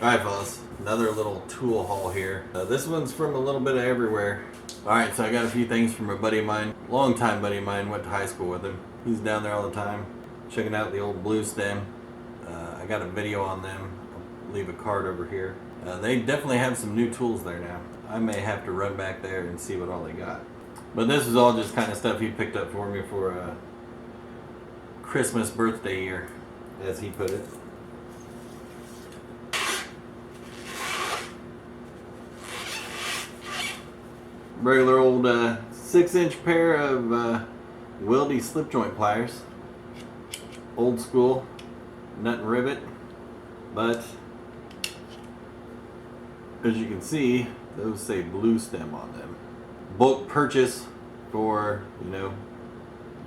Alright fellas, another little tool haul here. This one's from a little bit of everywhere. Alright, so I got a few things from a buddy of mine, longtime buddy of mine, went to high school with him. He's down there all the time, checking out the old Bluestem. I got a video on them, I'll leave a card over here. They definitely have some new tools there now. I may have to run back there and see what all they got. But this is all just kind of stuff he picked up for me for Christmas birthday year, as he put it. Regular old 6-inch pair of Wildy slip joint pliers. Old school, nut and rivet, but as you can see, those say Bluestem on them. Bulk purchase for, you know,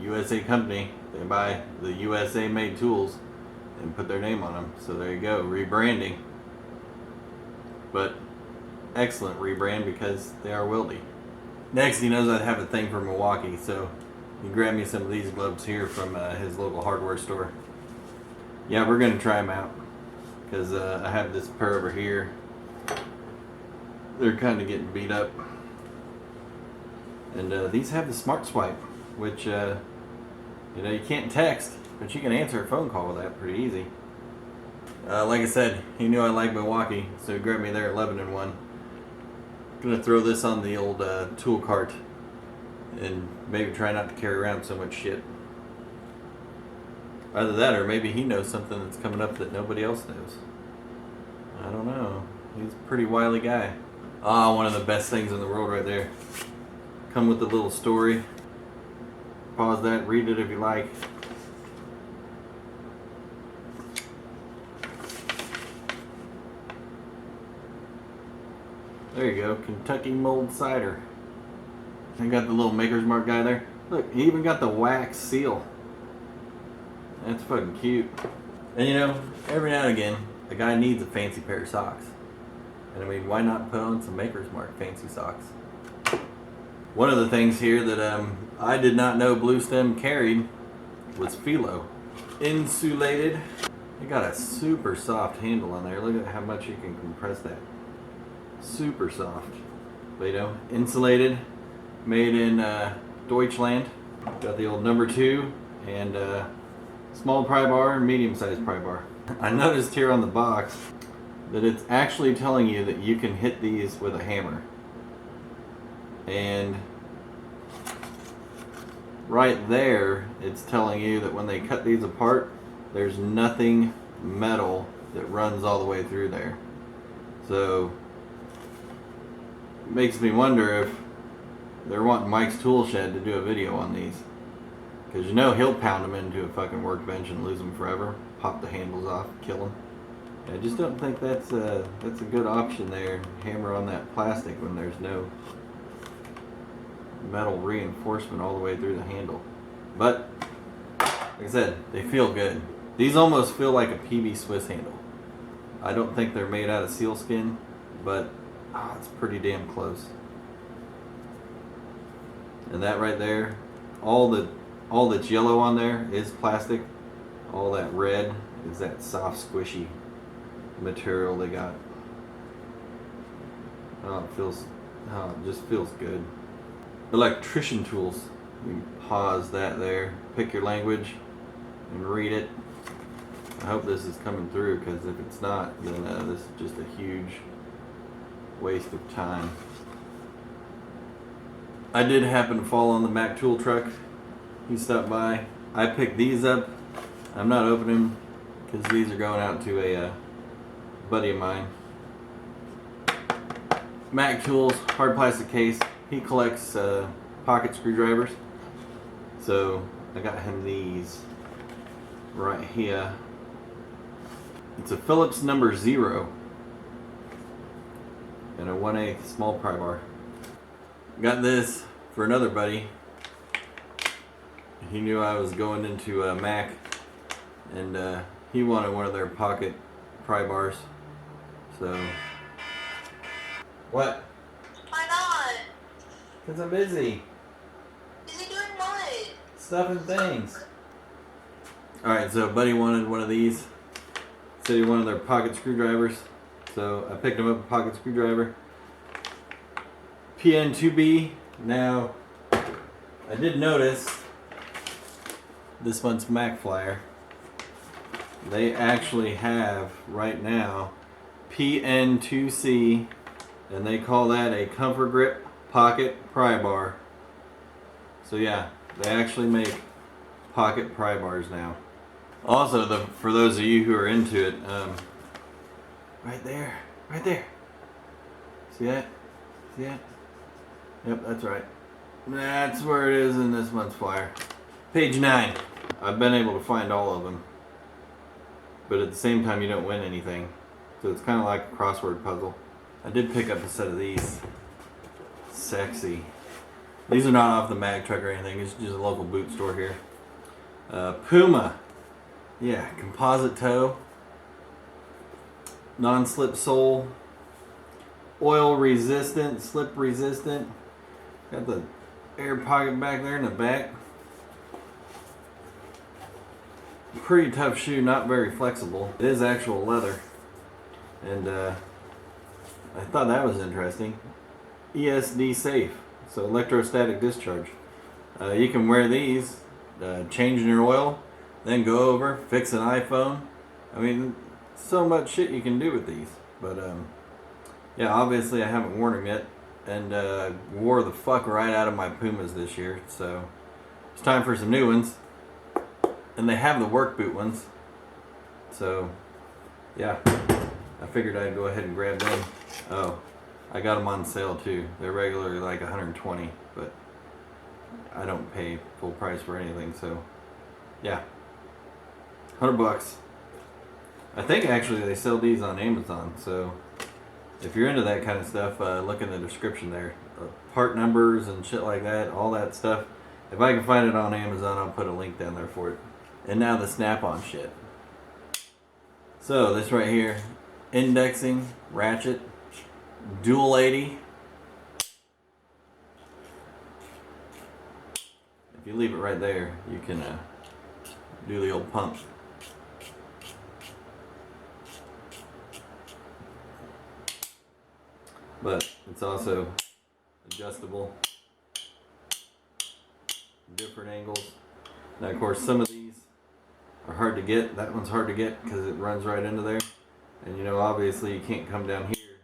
USA company. They buy the USA made tools and put their name on them. So there you go, rebranding. But excellent rebrand because they are Wildy. Next, he knows I have a thing for Milwaukee, so he grabbed me some of these gloves here from his local hardware store. Yeah, we're gonna try them out because I have this pair over here. They're kind of getting beat up, and these have the smart swipe, which you know, you can't text, but you can answer a phone call with that pretty easy. Like I said, he knew I like Milwaukee, so he grabbed me their 11-in-1. Gonna throw this on the old tool cart and maybe try not to carry around so much shit. Either that or maybe he knows something that's coming up that nobody else knows. I don't know. He's a pretty wily guy. Ah, one of the best things in the world right there. Come with the little story. Pause that, read it if you like. There you go, Kentucky mulled cider. I got the little Maker's Mark guy there. Look, he even got the wax seal. That's fucking cute. And you know, every now and again, a guy needs a fancy pair of socks. And I mean, why not put on some Maker's Mark fancy socks? One of the things here that I did not know Bluestem carried was Philo. Insulated. It got a super soft handle on there. Look at how much you can compress that. Super soft. But you know, insulated, made in Deutschland. Got the old number 2 and small pry bar and medium sized pry bar. I noticed here on the box that it's actually telling you that you can hit these with a hammer. And right there, it's telling you that when they cut these apart, there's nothing metal that runs all the way through there. So it makes me wonder if they're wanting Mike's Tool Shed to do a video on these. Because you know he'll pound them into a fucking workbench and lose them forever. Pop the handles off, kill them. I just don't think that's a good option there. Hammer on that plastic when there's no metal reinforcement all the way through the handle. But like I said, they feel good. These almost feel like a PB Swiss handle. I don't think they're made out of sealskin, but it's pretty damn close. And that right there, all that's yellow on there is plastic. All that red is that soft, squishy material they got. Oh, it just feels good. Electrician tools. You can pause that there, pick your language, and read it. I hope this is coming through, because if it's not, then this is just a huge waste of time. I did happen to fall on the Mac tool truck. He stopped by. I picked these up. I'm not opening them because these are going out to a buddy of mine. Mac Tools, hard plastic case. He collects pocket screwdrivers. So I got him these right here. It's a Phillips number 0 and a 1/8 small pry bar. Got this for another buddy. He knew I was going into Mac, and he wanted one of their pocket pry bars. So what? Why not? Because I'm busy. Busy doing what? Stuff and things. Alright, so buddy wanted one of these. Said he wanted their pocket screwdrivers. So I picked him up a pocket screwdriver. PN2B. Now, I did notice this month's Mac Flyer. They actually have right now PN2C, and they call that a Comfort Grip Pocket Pry Bar. So yeah, they actually make pocket pry bars now. Also, for those of you who are into it, right there. See that? See that? Yep, that's right. That's where it is in this month's flyer. Page 9. I've been able to find all of them, but at the same time you don't win anything. So it's kind of like a crossword puzzle. I did pick up a set of these. Sexy. These are not off the mag truck or anything. It's just a local boot store here. Puma. Yeah, composite toe. Non-slip sole. Oil resistant, slip resistant. Got the air pocket back there in the back. Pretty tough shoe, not very flexible. It is actual leather. And I thought that was interesting. ESD safe, so electrostatic discharge. You can wear these, changing your oil, then go over, fix an iPhone. I mean, so much shit you can do with these. But yeah, obviously I haven't worn them yet, and wore the fuck right out of my Pumas this year. So it's time for some new ones, and they have the work boot ones. So yeah, I figured I'd go ahead and grab them. Oh, I got them on sale too. They're regularly like 120, but I don't pay full price for anything, so yeah, $100. I think actually they sell these on Amazon, so if you're into that kind of stuff, look in the description there. Part numbers and shit like that, all that stuff. If I can find it on Amazon, I'll put a link down there for it. And now the snap-on shit. So this right here, indexing, ratchet, dual 80. If you leave it right there, you can do the old pump. But it's also adjustable, different angles. Now of course some of these are hard to get. That one's hard to get because it runs right into there. And you know, obviously you can't come down here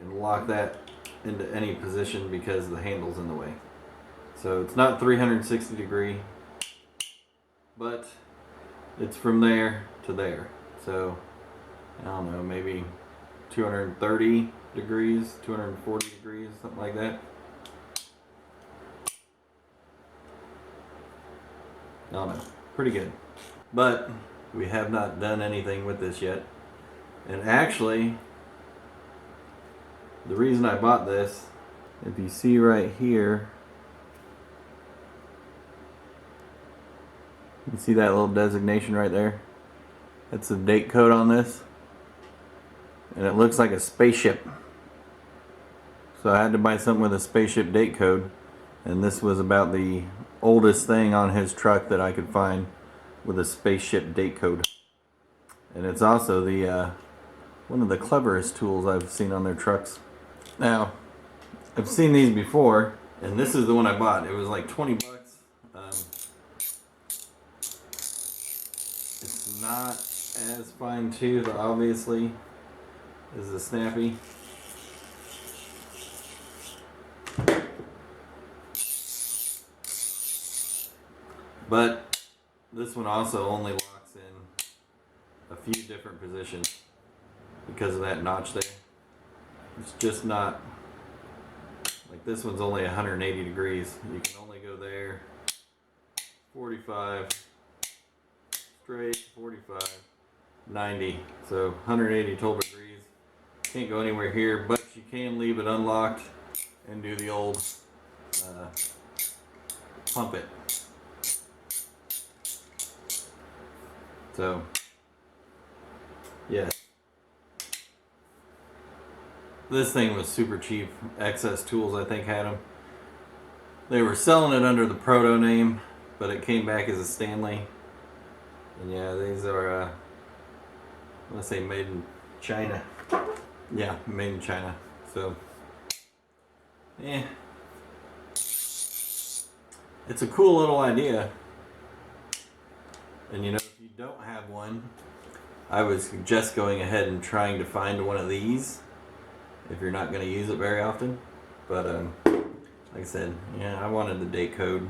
and lock that into any position because the handle's in the way. So it's not 360 degree, but it's from there to there. So I don't know, maybe 230 degrees, 240 degrees, something like that. I don't know, pretty good. But we have not done anything with this yet. And actually, the reason I bought this, if you see right here, you see that little designation right there? That's the date code on this. And it looks like a spaceship. So I had to buy something with a spaceship date code. And this was about the oldest thing on his truck that I could find with a spaceship date code. And it's also the one of the cleverest tools I've seen on their trucks. Now, I've seen these before, and this is the one I bought. It was like 20 bucks. It's not as fine tooth, obviously, as the Snappy. But this one also only locks in a few different positions because of that notch there. It's just not, like this one's only 180 degrees. You can only go there, 45, straight, 45, 90. So 180 total degrees. Can't go anywhere here, but you can leave it unlocked and do the old pump it. So, yeah. This thing was super cheap. Access Tools, I think, had them. They were selling it under the Proto name, but it came back as a Stanley. And yeah, these are, let's say, made in China. Yeah, made in China. So, eh. It's a cool little idea. And you know, if you don't have one, I would suggest going ahead and trying to find one of these if you're not going to use it very often. But like I said, yeah, I wanted the date code,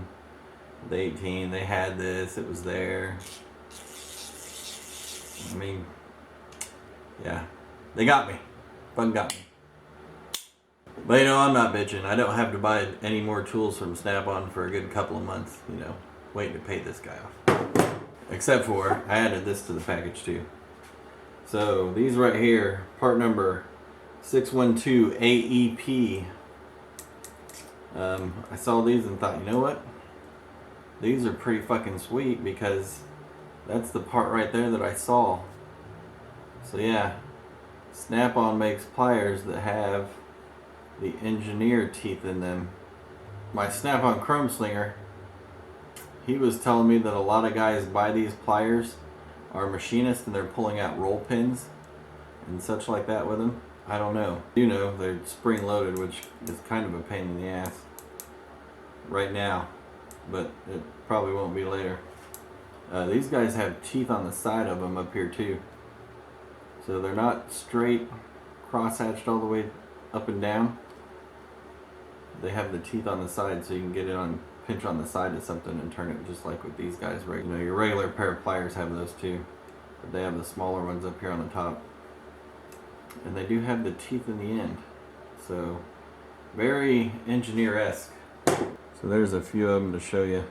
the 18. They had this. It was there. I mean, yeah, they got me. Fun got me. But you know, I'm not bitching. I don't have to buy any more tools from Snap-on for a good couple of months. You know, waiting to pay this guy off. Except for I added this to the package too. So these right here, part number 612 AEP. I saw these and thought, you know what? These are pretty fucking sweet because that's the part right there that I saw. So yeah, Snap-on makes pliers that have the engineer teeth in them. My Snap-on Chrome Slinger, he was telling me that a lot of guys buy these pliers are machinists and they're pulling out roll pins and such like that with them. I don't know. You know, they're spring loaded, which is kind of a pain in the ass right now, but it probably won't be later. These guys have teeth on the side of them up here too. So they're not straight cross-hatched all the way up and down. They have the teeth on the side so you can get it on, pinch on the side of something and turn it just like with these guys. Right? You know, your regular pair of pliers have those too, but they have the smaller ones up here on the top. And they do have the teeth in the end. So, very engineer-esque. So there's a few of them to show you.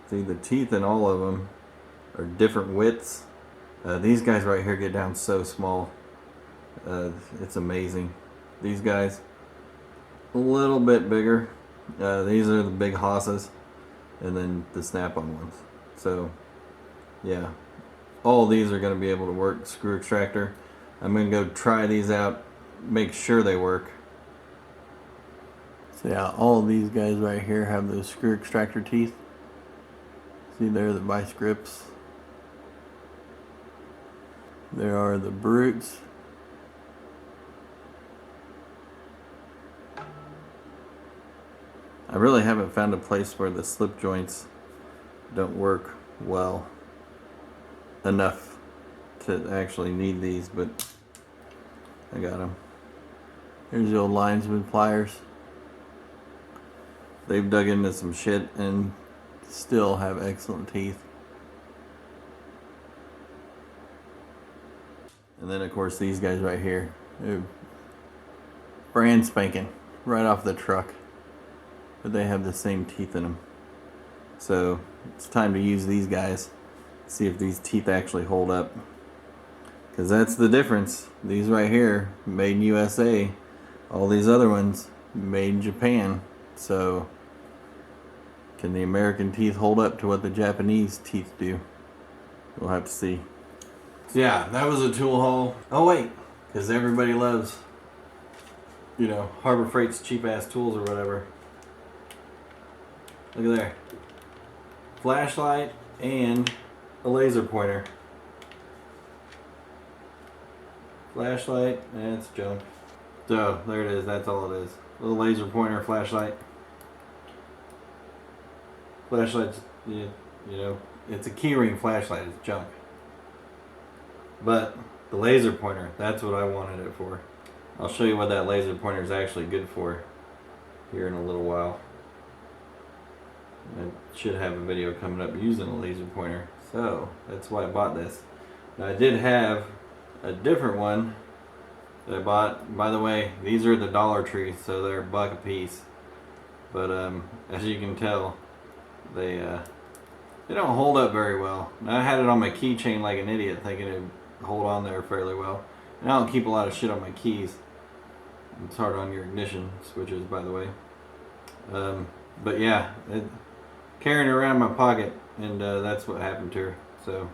See, the teeth in all of them are different widths. These guys right here get down so small. It's amazing. These guys, a little bit bigger. These are the big hosses. And then the Snap-on ones. So, yeah. All these are going to be able to work. Screw extractor. I'm going to go try these out, make sure they work. So yeah, all of these guys right here have those screw extractor teeth. See there, the vice grips. There are the brutes. I really haven't found a place where the slip joints don't work well enough to actually need these, but I got them. Here's the old linesman pliers. They've dug into some shit and still have excellent teeth. And then of course these guys right here, they're brand spanking right off the truck, but they have the same teeth in them. So it's time to use these guys, see if these teeth actually hold up. Because that's the difference. These right here, made in USA. All these other ones, made in Japan. So, can the American teeth hold up to what the Japanese teeth do? We'll have to see. So yeah, that was a tool haul. Oh wait, because everybody loves, you know, Harbor Freight's cheap ass tools or whatever. Look at there. Flashlight and a laser pointer. Flashlight, and it's junk. So, there it is, that's all it is. Little laser pointer, flashlight. Flashlight's, you know, it's a keyring flashlight, it's junk. But, the laser pointer, that's what I wanted it for. I'll show you what that laser pointer is actually good for here in a little while. I should have a video coming up using a laser pointer. So, that's why I bought this. Now, I did have a different one that I bought. By the way, these are the Dollar Tree, so they're $1 a piece. But as you can tell, they don't hold up very well. Now, I had it on my keychain like an idiot, thinking it would hold on there fairly well. And I don't keep a lot of shit on my keys. It's hard on your ignition switches, by the way. But yeah, carrying it around in my pocket, and that's what happened to her. So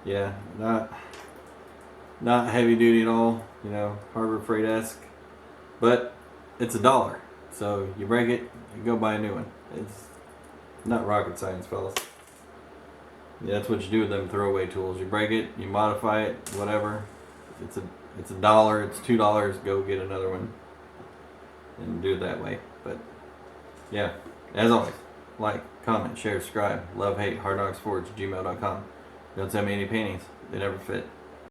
yeah, not heavy duty at all, you know, Harbor Freight-esque, but it's $1, so you break it, you go buy a new one. It's not rocket science, fellas. Yeah, that's what you do with them throwaway tools. You break it, you modify it, whatever, it's $1, it's $2. Go get another one and do it that way. But yeah, as always, like, comment, share, subscribe, love, hate, hardknocksforge@gmail.com. Don't send me any paintings; they never fit.